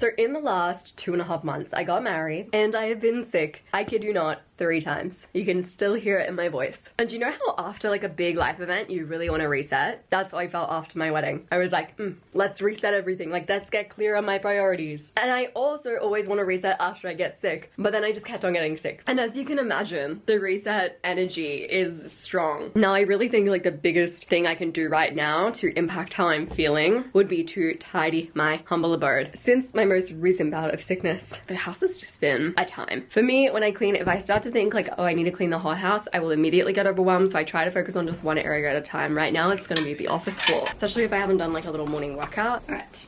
So in the last 2.5 months, I got married and I have been sick, I kid you not, 3 times. You can still hear it in my voice. And you know how after like a big life event, you really want to reset? That's how I felt after my wedding. I was like, let's reset everything. Like, let's get clear on my priorities. And I also always want to reset after I get sick. But then I just kept on getting sick. And as you can imagine, the reset energy is strong. Now, I really think like the biggest thing I can do right now to impact how I'm feeling would be to tidy my humble abode. Since my most recent bout of sickness, the house has just been a time. For me, when I clean, if I start to think like, oh, I need to clean the hothouse, I will immediately get overwhelmed. So I try to focus on just one area at a time. Right now, it's gonna be the office floor, especially if I haven't done like a little morning workout. All right.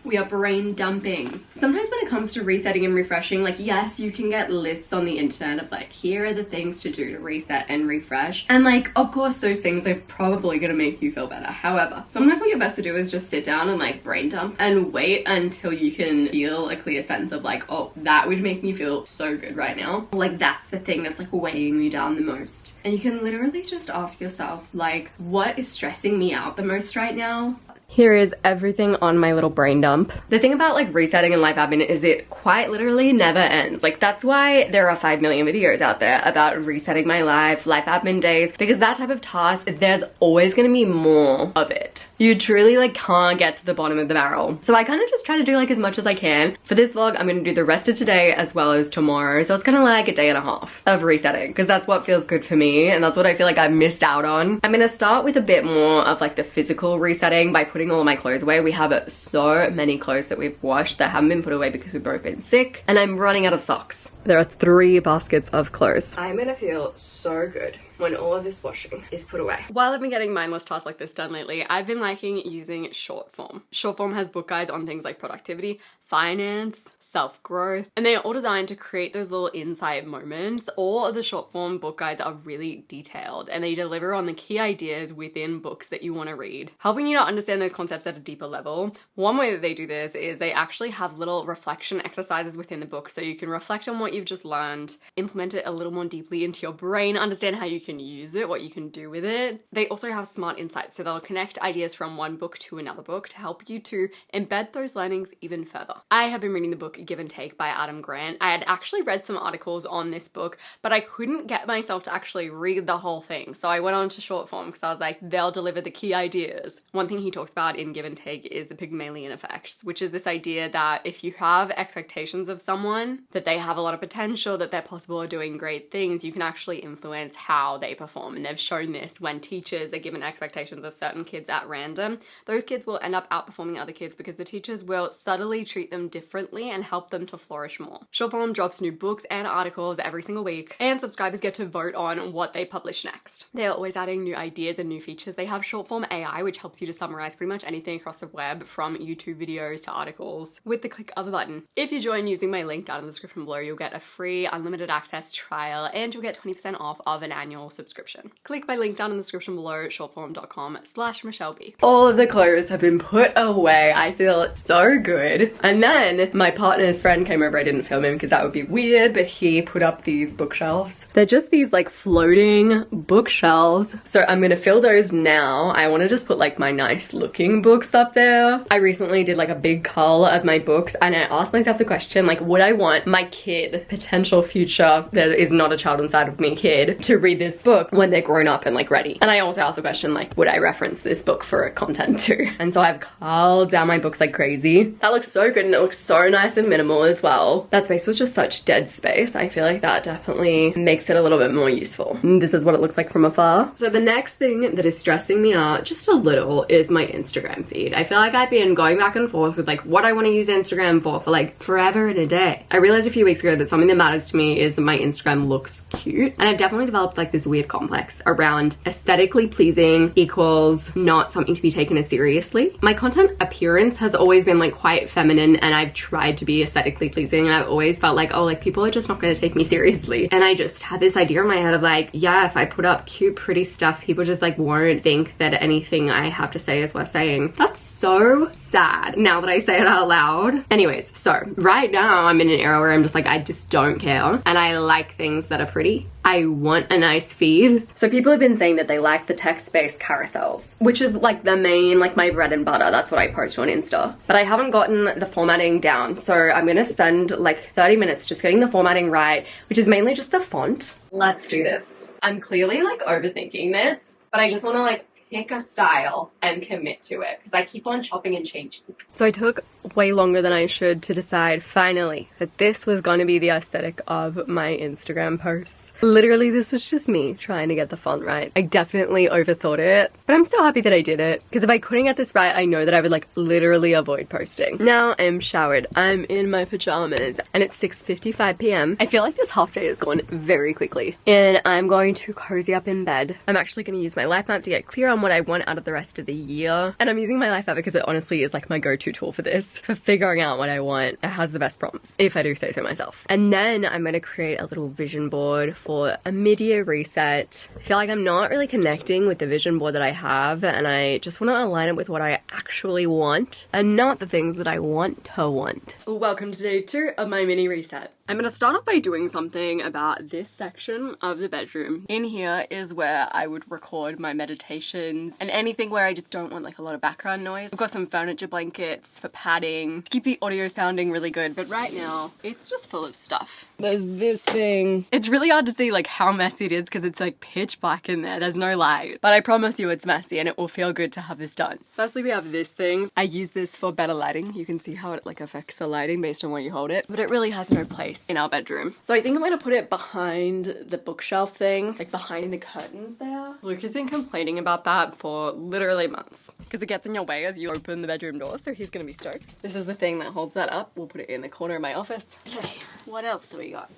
We are brain dumping. Sometimes when it comes to resetting and refreshing, like, yes, you can get lists on the internet of like, here are the things to do to reset and refresh. And like, of course, those things are probably gonna make you feel better. However, sometimes what you're best to do is just sit down and like brain dump and wait until you can feel a clear sense of like, oh, that would make me feel so good right now. Like, that's the thing that's like weighing me down the most. And you can literally just ask yourself, like, what is stressing me out the most right now? Here is everything on my little brain dump. The thing about like resetting and life admin is it quite literally never ends. Like, that's why there are 5 million videos out there about resetting my life admin days, because that type of task, there's always gonna be more of it. You truly like can't get to the bottom of the barrel. So I kind of just try to do like as much as I can. For this vlog, I'm gonna do the rest of today as well as tomorrow. So it's kind of like a day and a half of resetting, because that's what feels good for me. And that's what I feel like I've missed out on. I'm gonna start with a bit more of like the physical resetting by putting all of my clothes away. We have so many clothes that we've washed that haven't been put away because we've both been sick, and I'm running out of socks. There are 3 baskets of clothes. I'm gonna feel so good when all of this washing is put away. While I've been getting mindless tasks like this done lately, I've been liking using short form. Short form has book guides on things like productivity, finance, self-growth, and they are all designed to create those little insight moments. All of the short form book guides are really detailed, and they deliver on the key ideas within books that you want to read, helping you to understand those concepts at a deeper level. One way that they do this is they actually have little reflection exercises within the book, so you can reflect on what you've just learned, implement it a little more deeply into your brain, understand how you can use it, what you can do with it. They also have smart insights, so they'll connect ideas from one book to another book to help you to embed those learnings even further. I have been reading the book Give and Take by Adam Grant. I had actually read some articles on this book, but I couldn't get myself to actually read the whole thing. So I went on to short form because I was like, they'll deliver the key ideas. One thing he talks about in Give and Take is the Pygmalion effect, which is this idea that if you have expectations of someone, that they have a lot of potential, that they're possible of doing great things, you can actually influence how they perform. And they've shown this when teachers are given expectations of certain kids at random, those kids will end up outperforming other kids because the teachers will subtly treat them differently and help them to flourish more. Short form drops new books and articles every single week, and subscribers get to vote on what they publish next. They're always adding new ideas and new features. They have short form AI, which helps you to summarize pretty much anything across the web, from YouTube videos to articles, with the click of a button. If you join using my link down in the description below, you'll get a free unlimited access trial, and you'll get 20% off of an annual subscription. Click my link down in the description below, shortform.com/muchelleb. All of the clothes have been put away. I feel so good. And then my partner's friend came over. I didn't film him because that would be weird, but he put up these bookshelves. They're just these like floating bookshelves. So I'm gonna fill those now. I want to just put like my nice looking books up there. I recently did like a big cull of my books, and I asked myself the question, like, would I want my kid, potential future, there is not a child inside of me kid, to read this book when they're grown up and like ready? And I also asked the question, like, would I reference this book for content too? And so I've culled down my books like crazy. That looks so good, and it looks so nice and minimal as well. That space was just such dead space. I feel like that definitely makes it a little bit more useful. And this is what it looks like from afar. So the next thing that is stressing me out just a little is my Instagram feed. I feel like I've been going back and forth with like what I want to use Instagram for like forever and a day. I realized a few weeks ago that something that matters to me is that my Instagram looks cute, and I've definitely developed like this weird complex around aesthetically pleasing equals not something to be taken as seriously. My content appearance has always been like quite feminine, and I've tried to be aesthetically pleasing, and I've always felt like, oh, like people are just not going to take me seriously. And I just had this idea in my head of like, yeah, if I put up cute, pretty stuff, people just like won't think that anything I have to say is worth saying. That's so sad now that I say it out loud. Anyways, so right now I'm in an era where I'm just like, just don't care. And I like things that are pretty. I want a nice feed. So people have been saying that they like the text-based carousels, which is like the main, like my bread and butter. That's what I post on Insta. But I haven't gotten the formatting down. So I'm gonna spend like 30 minutes just getting the formatting right, which is mainly just the font. Let's do this. I'm clearly like overthinking this, but I just wanna like pick a style and commit to it because I keep on chopping and changing. So I took way longer than I should to decide finally that this was going to be the aesthetic of my Instagram posts. Literally, this was just me trying to get the font right. I definitely overthought it, but I'm still happy that I did it because if I couldn't get this right, I know that I would like literally avoid posting. Now I'm showered, I'm in my pajamas, and it's 6:55 p.m. I feel like this half day has gone very quickly and I'm going to cozy up in bed. I'm actually going to use my life map to get clear on what I want out of the rest of the year, and I'm using my life map because it honestly is like my go-to tool for this, for figuring out what I want. It has the best prompts, if I do say so myself. And then I'm going to create a little vision board for a mid-year reset. I feel like I'm not really connecting with the vision board that I have, and I just want to align it with what I actually want and not the things that I want to want. Welcome to day 2 of my mini reset. I'm gonna start off by doing something about this section of the bedroom. In here is where I would record my meditations and anything where I just don't want like a lot of background noise. I've got some furniture blankets for padding to keep the audio sounding really good, but right now it's just full of stuff. There's this thing. It's really hard to see like how messy it is because it's like pitch black in there. There's no light, but I promise you it's messy and it will feel good to have this done. Firstly, we have this thing. I use this for better lighting. You can see how it like affects the lighting based on where you hold it, but it really has no place in our bedroom. So I think I'm gonna put it behind the bookshelf thing, like behind the curtains there. Luke has been complaining about that for literally months because it gets in your way as you open the bedroom door, so he's gonna be stoked. This is the thing that holds that up. We'll put it in the corner of my office. Okay, what else do we got?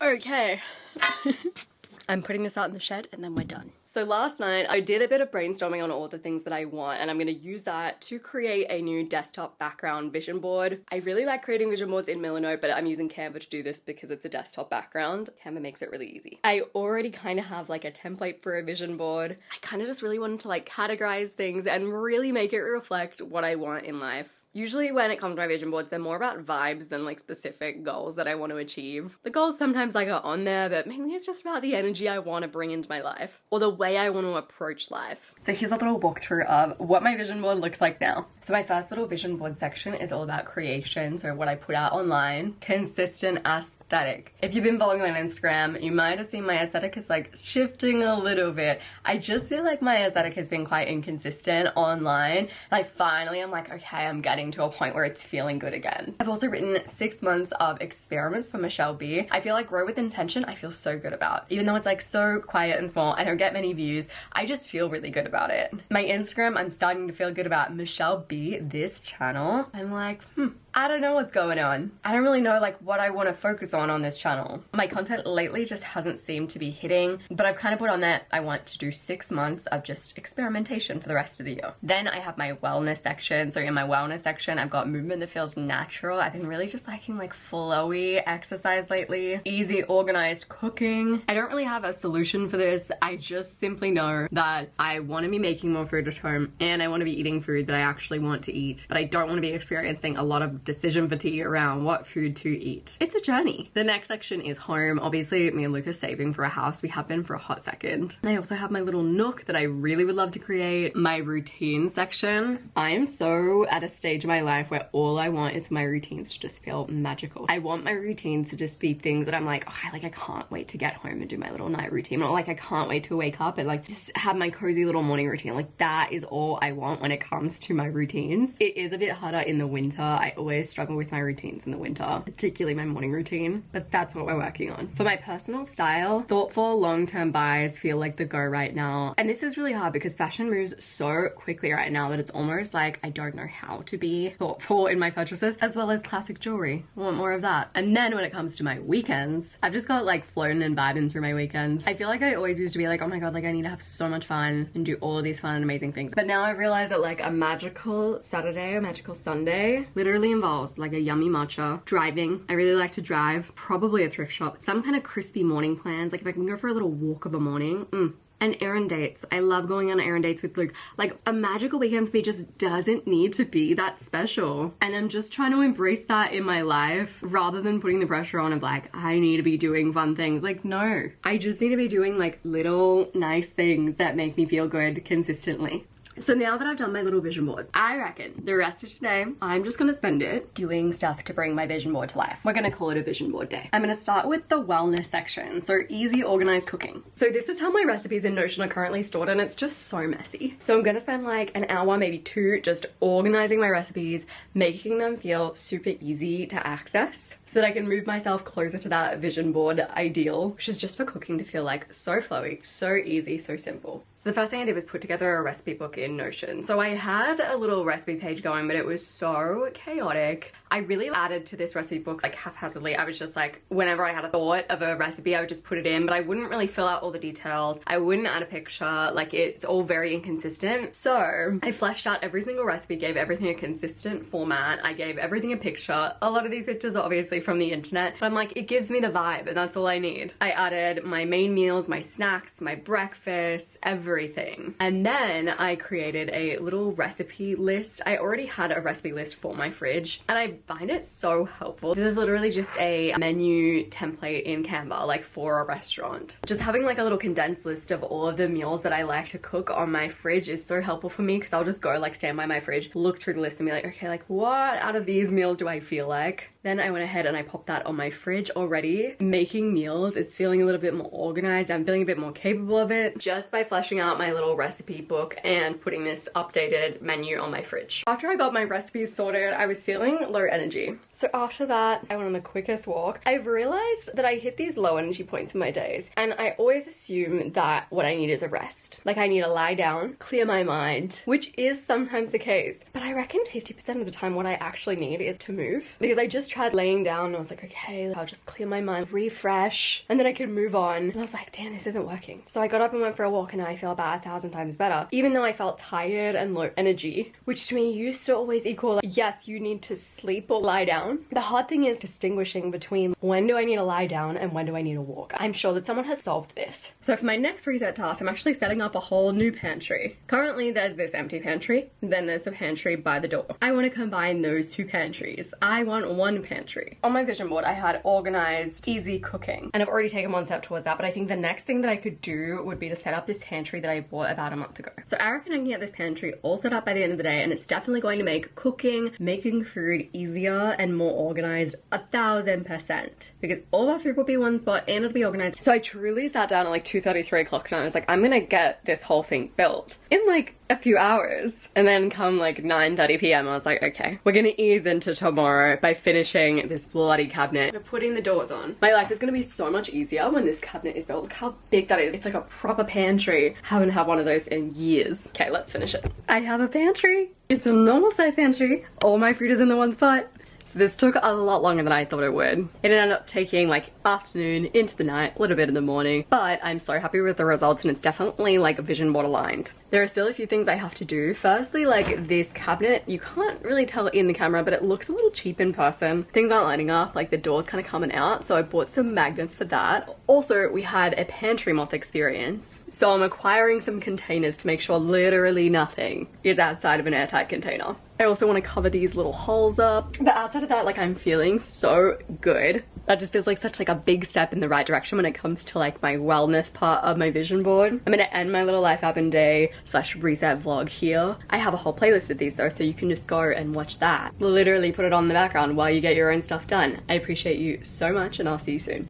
Okay. I'm putting this out in the shed and then we're done. So last night I did a bit of brainstorming on all the things that I want, and I'm gonna use that to create a new desktop background vision board. I really like creating vision boards in Milanote, but I'm using Canva to do this because it's a desktop background. Canva makes it really easy. I already kind of have like a template for a vision board. I kind of just really wanted to like categorize things and really make it reflect what I want in life. Usually when it comes to my vision boards, they're more about vibes than like specific goals that I want to achieve. The goals sometimes like are on there, but mainly it's just about the energy I want to bring into my life or the way I want to approach life. So here's a little walkthrough of what my vision board looks like now. So my first little vision board section is all about creation. So what I put out online, consistent aesthetic. If you've been following me on Instagram, you might have seen my aesthetic is like shifting a little bit. I just feel like my aesthetic has been quite inconsistent online. Like finally I'm like, okay, I'm getting to a point where it's feeling good again. I've also written 6 months of experiments for Muchelleb. I feel like Grow With Intention I feel so good about. Even though it's like so quiet and small, I don't get many views, I just feel really good about it. My Instagram, I'm starting to feel good about Muchelleb, this channel. I'm like, I don't know what's going on. I don't really know like what I want to focus on this channel. My content lately just hasn't seemed to be hitting, but I've kind of put on that I want to do 6 months of just experimentation for the rest of the year. Then I have my wellness section. So in my wellness section, I've got movement that feels natural. I've been really just liking like flowy exercise lately, easy organized cooking. I don't really have a solution for this. I just simply know that I want to be making more food at home and I want to be eating food that I actually want to eat, but I don't want to be experiencing a lot of decision fatigue around what food to eat. It's a journey. The next section is home. Obviously, me and Luke are saving for a house. We have been for a hot second. And I also have my little nook that I really would love to create. My routine section. I am so at a stage in my life where all I want is for my routines to just feel magical. I want my routines to just be things that I'm like, oh, I can't wait to get home and do my little night routine. Or like, I can't wait to wake up and like just have my cozy little morning routine. Like that is all I want when it comes to my routines. It is a bit harder in the winter. I always struggle with my routines in the winter, particularly my morning routine, but that's what we're working on. For my personal style, thoughtful long-term buys feel like the go right now. And this is really hard because fashion moves so quickly right now that it's almost like I don't know how to be thoughtful in my purchases, as well as classic jewelry. I want more of that. And then when it comes to my weekends, I've just got like floating and vibing through my weekends. I feel like I always used to be like, oh my god, like I need to have so much fun and do all of these fun and amazing things. But now I realize that like a magical Saturday or magical Sunday literally involves like a yummy matcha, driving. I really like to drive, probably a thrift shop, some kind of crispy morning plans. Like if I can go for a little walk of a morning, And errand dates. I love going on errand dates with Luke. Like, a magical weekend for me just doesn't need to be that special. And I'm just trying to embrace that in my life rather than putting the pressure on of like, I need to be doing fun things. Like, no. I just need to be doing like little nice things that make me feel good consistently. So now that I've done my little vision board, I reckon the rest of today, I'm just gonna spend it doing stuff to bring my vision board to life. We're gonna call it a vision board day. I'm gonna start with the wellness section, so easy organized cooking. So this is how my recipes in Notion are currently stored, and it's just so messy. So I'm gonna spend like an hour, maybe two, just organizing my recipes, making them feel super easy to access so that I can move myself closer to that vision board ideal, which is just for cooking to feel like so flowy, so easy, so simple. So the first thing I did was put together a recipe book in Notion. So I had a little recipe page going, but it was so chaotic. I really added to this recipe book like haphazardly. I was just like, whenever I had a thought of a recipe, I would just put it in, but I wouldn't really fill out all the details. I wouldn't add a picture. Like, it's all very inconsistent. So I fleshed out every single recipe, gave everything a consistent format. I gave everything a picture. A lot of these pictures are obviously from the internet, but I'm like, it gives me the vibe and that's all I need. I added my main meals, my snacks, my breakfast, everything. And then I created a little recipe list. I already had a recipe list for my fridge and I find it so helpful. This is literally just a menu template in Canva, like for a restaurant. Just having like a little condensed list of all of the meals that I like to cook on my fridge is so helpful for me because I'll just go like stand by my fridge, look through the list and be like, okay, like what out of these meals do I feel like? Then I went ahead and I popped that on my fridge already. Making meals is feeling a little bit more organized. I'm feeling a bit more capable of it just by fleshing out my little recipe book and putting this updated menu on my fridge. After I got my recipes sorted, I was feeling low energy. So after that, I went on the quickest walk. I've realized that I hit these low energy points in my days and I always assume that what I need is a rest. Like I need to lie down, clear my mind, which is sometimes the case. But I reckon 50% of the time what I actually need is to move, because I just tried laying down and I was like, okay, I'll just clear my mind, refresh, and then I could move on. And I was like, damn, this isn't working. So I got up and went for a walk and I feel about 1,000 times better, even though I felt tired and low energy, which to me used to always equal like, yes, you need to sleep or lie down. The hard thing is distinguishing between when do I need to lie down and when do I need to walk. I'm sure that someone has solved this. So for my next reset task, I'm actually setting up a whole new pantry. Currently there's this empty pantry, then there's the pantry by the door. I want to combine those two pantries. I want one pantry. On my vision board I had organized easy cooking and I've already taken one step towards that, but I think the next thing that I could do would be to set up this pantry that I bought about a month ago. So I reckon I can get this pantry all set up by the end of the day and it's definitely going to make cooking, making food easier and more organized 1000%, because all of our food will be one spot and it'll be organized. So I truly sat down at like 2:30, 3 o'clock and I was like, I'm gonna get this whole thing built in like a few hours. And then come like 9:30 p.m. I was like, okay, we're gonna ease into tomorrow by finishing this bloody cabinet. We're putting the doors on. My life is gonna be so much easier when this cabinet is built. Look how big that is. It's like a proper pantry. Haven't had one of those in years. Okay, let's finish it. I have a pantry. It's a normal size pantry. All my food is in the one spot. So this took a lot longer than I thought it would. It ended up taking like afternoon into the night, a little bit in the morning, but I'm so happy with the results and it's definitely like vision board aligned. There are still a few things I have to do. Firstly, like this cabinet, you can't really tell in the camera, but it looks a little cheap in person. Things aren't lining up, like the door's kind of coming out, so I bought some magnets for that. Also, we had a pantry moth experience. So I'm acquiring some containers to make sure literally nothing is outside of an airtight container. I also want to cover these little holes up. But outside of that, like I'm feeling so good. That just feels like such like a big step in the right direction when it comes to like my wellness part of my vision board. I'm gonna end my little life happen day / reset vlog here. I have a whole playlist of these though, so you can just go and watch that. Literally put it on in the background while you get your own stuff done. I appreciate you so much and I'll see you soon.